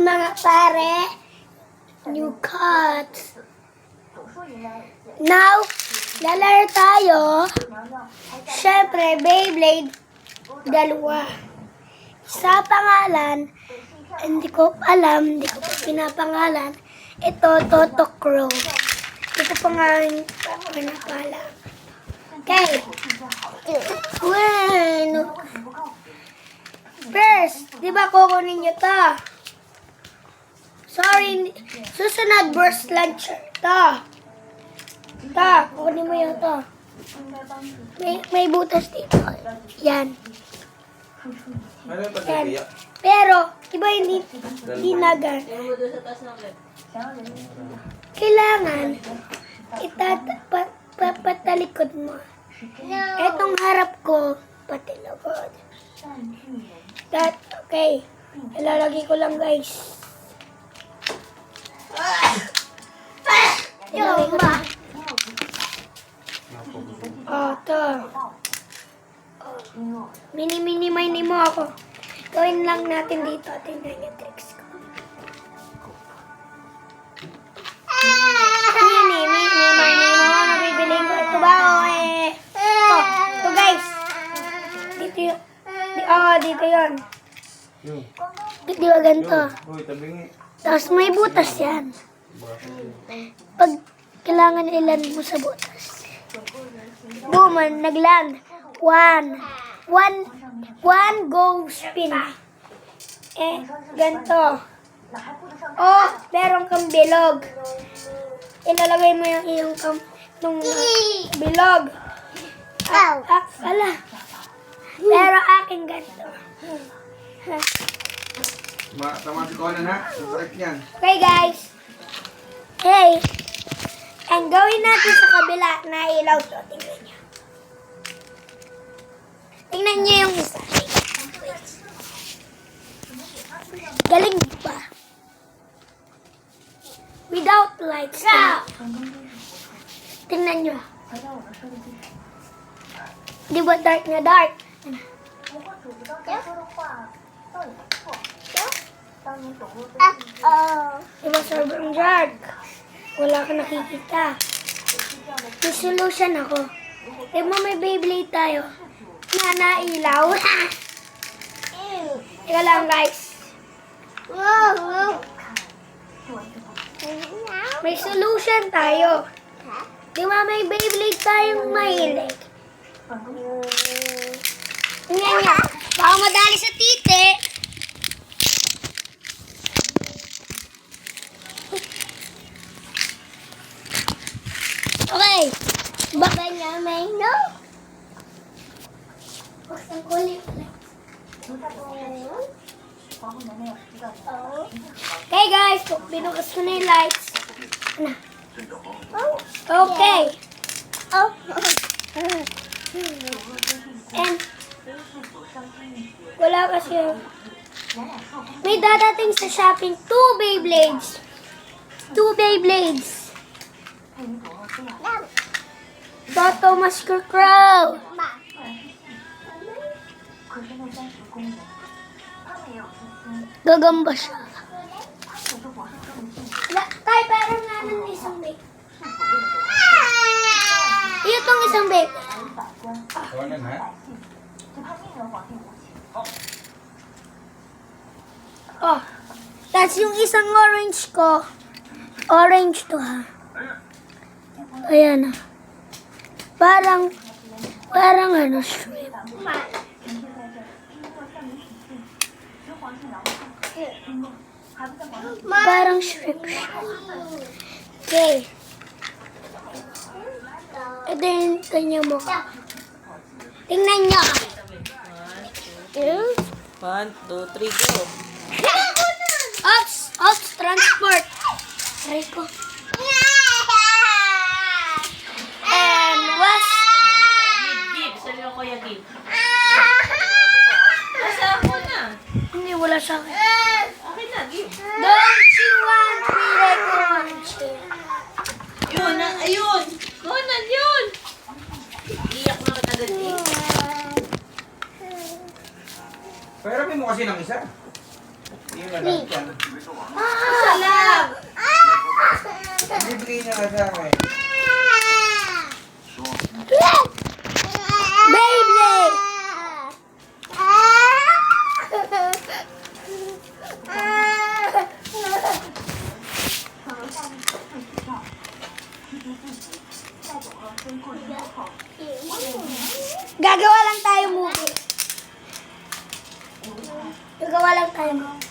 mga pare, new cards. Now, lalaro tayo. Siyempre, Beyblade, dalawa. Sa pangalan, hindi ko alam, hindi ko pinapangalan. Ito, Totocro. Hindi ko pangalan pinapala. Okay. Bueno. First, di ba kukunin nyo to? Sorry, susunod burst launcher. To. To, kukunin mo yun to. May butas dito. Yan. Yan. Pero, iba hindi nagan. Kailangan, patalikod mo. Etong harap ko, patilikod. Okay. Ilalagay ko lang, guys. Ilalagay ko lang. To. Mini mo ako. Gawin lang natin dito. Tingnan yung tricks ko. Mini mo. Nabibiling ko. Ito ba? Ito guys. Dito yun. Dito yun. Di ba ganito? Tapos may butas yan. Pag kailangan ilan mo sa butas. Boom, nagland. One go spin. Ganito. Meron kang bilog. Ilalagay mo yung iyong bilog. Ala. Pero aking ganito. Tama si Conan ha? Correct yan. Okay guys. Hey. And gawin natin sa kabila na ilaw to. Tingnan nyo. Tingnan nyo yung isa. Galing ba? Without lights. Tingnan nyo. Di ba dark na dark? Diba sobrang dark? Wala ka nakikita. May solution ako. May Beyblade tayo na nailaw. Teka lang guys. May solution tayo. May Beyblade tayong mahilig. Tingnan niya. Baka madali sa titi. Okay. Baka niya may no. Buksan ko ulit. Okay guys. Binukas ko na yung lights. Okay. And wala kasi may dadating sa shopping 2 Beyblades. Toto Masker Crow. Gagamba siya. Tay, parang nga ng isang Beyblade. Itong isang Beyblade. Conan ha? Tapos yung isang orange ko. Orange to ha. Ayan. Parang shrimp. Parang shrimp siya. Okay. Ito yung kanya mo. Tingnan nyo. 1, 2, 3, go. Ops, transport. Aray ko. And was Give, sabi ko kuya give. Nasa ako na. hindi wala sa akin. Okay na, give. Don't you want me like orange? Yun, ayun. Conan, yun. Iyak na ka agad eh. Pero mo kasi ng isa. Hindi na galit yan. Isa lang. Bibigay niya nga sa akin. Beyblade! Gagawa lang tayo movie. Gagawa lang tayo movie.